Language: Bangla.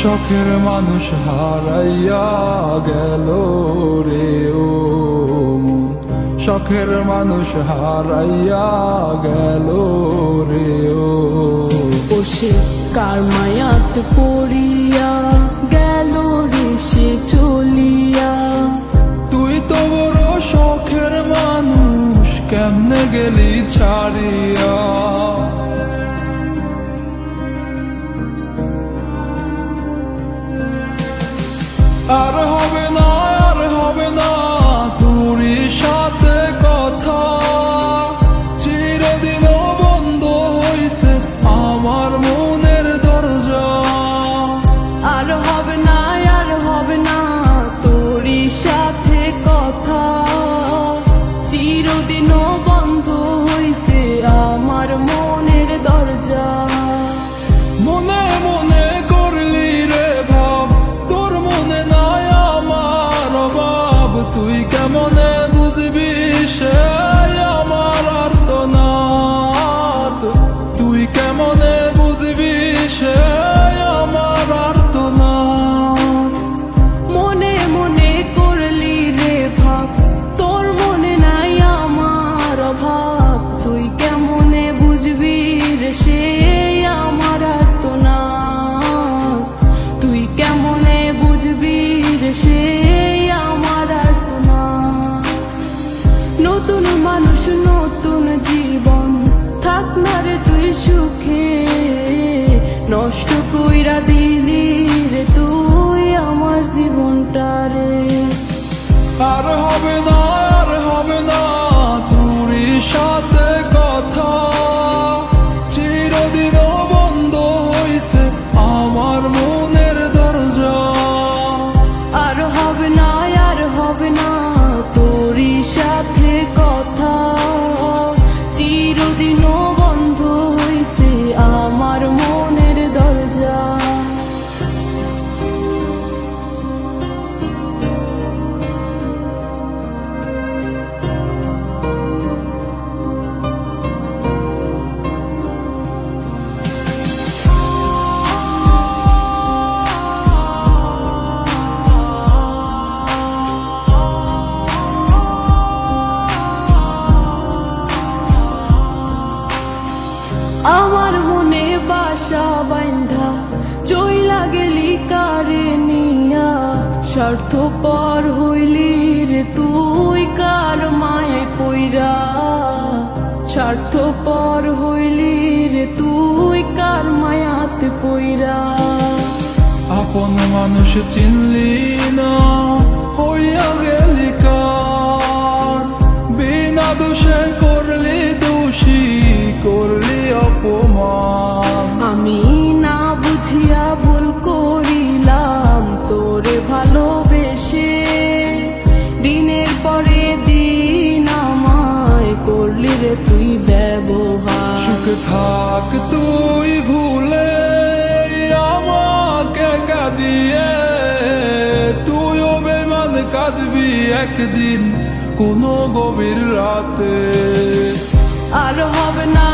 শখের মানুষ হারাইয়া গেল রে ও মন, শখের মানুষ হারাইয়া গেল রে ও। সে কার মায়াত পড়িয়া গেল রে সে চলিয়া। তুই তো বড় শখের মানুষ, কেমনে গেলি ছাড়িয়া। আর হবে না, আর হবে না তোরই সাথে কথা, চিরদিনও বন্ধ হইছে আমার মনের দরজা। আর হবে না, আর হবে না তোরই সাথে কথা, চিরদিনও বন্ধ হইছে আমার মনের দরজা। মনে মনে করলি রে ভাব, তোর মনে নাই আমার অভাব। তুই কেমনে বুঝবি সে আমার আর্তনাদ, তুই কেমনে বুঝবি সে আমার আর্তনাদ। মনে মনে করলি রে ভাব, তোর মনে নাই আমার অভাব। তুই কেমনে বুঝবি রে সে আমার আর্তনাদ, তুই কেমনে বুঝবি রে সে আমার আর্তনাদ। নতুন মানুষ নতুন জীবন, থাক না রে তুই সুখে, নষ্ট কইরা দিলি রে তুই আমার জীবনটা রে। আর হবে না, আর হবে না তোরই সাথে কথা, চিরদিনও বন্ধ হইছে আমার মনের দরজা। আর হবে না, আর হবে না তোরই সাথে কথা, চিরদিনও বন্ধ হইছে আমার মনের দরজা। আমার মনে বাসা বাইন্ধা চইলা গেলি কারে নিয়া, স্বার্থপর হইলি রে তুই কার মায়ে পইরা। স্বার্থপর হইলি রে তুই কার মায়াতে পইরা। আপন মানুষ চিনলি না, হইয়া গেলি কার। বিনা দোষে করলি দোষী, করলি অপমান। আমি না বুঝিয়া ভুল করিলাম তোরে ভালোবেসে, দিনের পরে দিন আমায় করলি রে তুই ব্যবহার। সুখে থাক তুই ভুলে আমাকে কাঁদিয়ে, তুইও বেমান কাঁদবি একদিন কোনো গভীর রাতে। আর হবে না,